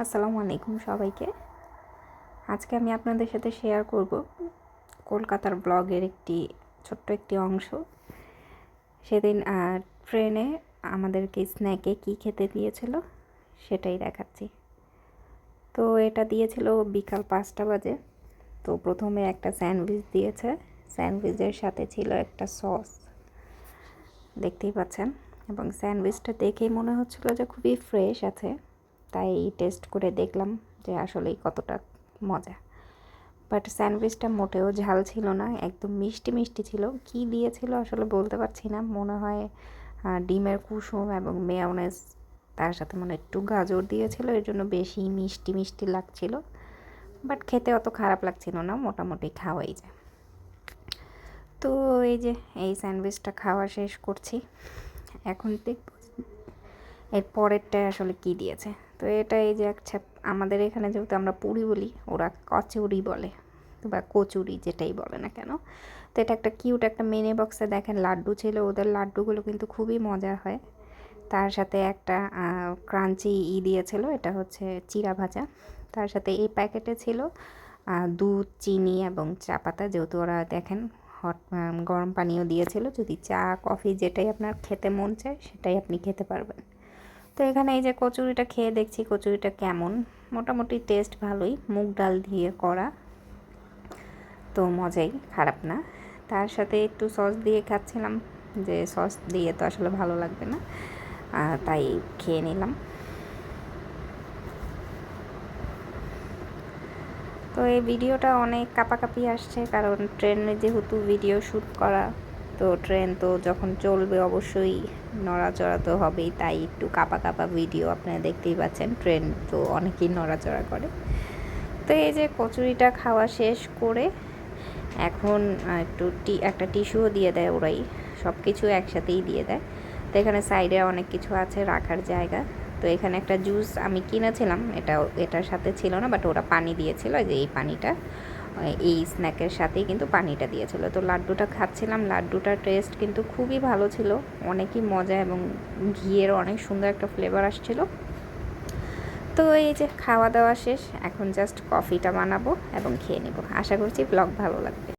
আসসালামু আলাইকুম সবাইকে। আজকে আমি আপনাদের সাথে শেয়ার করব কলকাতার ব্লগের ছোট্ট একটি অংশ। সেদিন ট্রেনে আমাদেরকে স্ন্যাকে কি খেতে দিয়েছিল সেটাই দেখাচ্ছি। তো এটা দিয়েছিল বিকাল 5টা বাজে। তো প্রথমে একটা স্যান্ডউইচ দিয়েছে, স্যান্ডউইচের সাথে ছিল একটা সস, দেখতেই পাচ্ছেন। এবং স্যান্ডউইচটা দেখেই মনে হচ্ছিল যে খুবই ফ্রেশ আছে, তাই টেস্ট করে দেখলাম যে আসলেই কতটা মজা। বাট স্যান্ডউইচটা মোটেও ঝাল ছিল না, একদম মিষ্টি মিষ্টি ছিল। কি দিয়েছিল আসলে বলতে পারছি না, মনে হয় ডিমের কুসুম এবং মেয়োনেজ, তার সাথে মনে একটু গাজর দিয়েছিল, এর জন্য বেশি মিষ্টি মিষ্টি লাগছিল। বাট খেতে অত খারাপ লাগছিল না, মোটামুটি খাওয়াই যায়। তো এই যে এই স্যান্ডউইচটা খাওয়া শেষ করছি, এখন দেখব এর পরেরটায় আসলে কি দিয়েছে। তো এটা এই যে আচ্ছা, আমাদের এখানে যেহেতু আমরা পুরি বলি, ওরা কচুরি বলে বা কচুরি যেটাই বলে না কেন। তো এটা একটা কিউট একটা মিনি বক্সে দেখেন লাড্ডু ছিল, ওদের লাড্ডুগুলো কিন্তু খুবই মজার হয়। তার সাথে একটা ক্রাঞ্চি দিয়েছিল, এটা হচ্ছে চিড়া ভাজা। তার সাথে এই প্যাকেটে ছিল দুধ, চিনি এবং চা পাতা, যেহেতু ওরা দেখেন হট গরম পানিও দিয়েছিল, যদি চা কফি যেটাই আপনার খেতে মন চায় সেটাই আপনি খেতে পারবেন। তো এখানে এই যে কচুরিটা খেয়ে দেখছি কচুরিটা কেমন। মোটামুটি টেস্ট ভালোই, মুগ ডাল দিয়ে করা, তো মজাই, খারাপ না। তার সাথে একটু সস দিয়ে খাচ্ছিলাম, যে সস দিয়ে তো আসলে ভালো লাগবে না, তাই খেয়ে নিলাম। তো এই ভিডিওটা অনেক কাঁপাকাঁপি আসছে, কারণ ট্রেনে যেহেতু ভিডিও শ্যুট করা, তো ট্রেন তো যখন চলবে অবশ্যই নড়াচড়া তো হবেই, তাই একটু কাঁপা কাঁপা ভিডিও আপনারা দেখতেই পাচ্ছেন। ট্রেন তো অনেকেই নড়াচড়া করে। তো এই যে কচুরিটা খাওয়া শেষ করে এখন একটা টিস্যুও দিয়ে দেয় ওরাই, সব কিছু একসাথেই দিয়ে দেয়। তো এখানে সাইডে অনেক কিছু আছে রাখার জায়গা। তো এখানে একটা জুস আমি কিনেছিলাম, এটার সাথে ছিল না, বাট ওরা পানি দিয়েছিল, যে এই পানিটা এই স্ন্যাকের সাথেই কিন্তু পানিটা দিয়েছিল। তো লাড্ডুটা খাচ্ছিলাম, লাড্ডুটার টেস্ট কিন্তু খুবই ভালো ছিল, অনেকই মজা এবং ঘিয়ের অনেক সুন্দর একটা ফ্লেভার আসছিল। তো এই যে খাওয়া দাওয়া শেষ, এখন জাস্ট কফিটা বানাবো এবং খেয়ে নেব। আশা করছি ব্লগ ভালো লাগবে।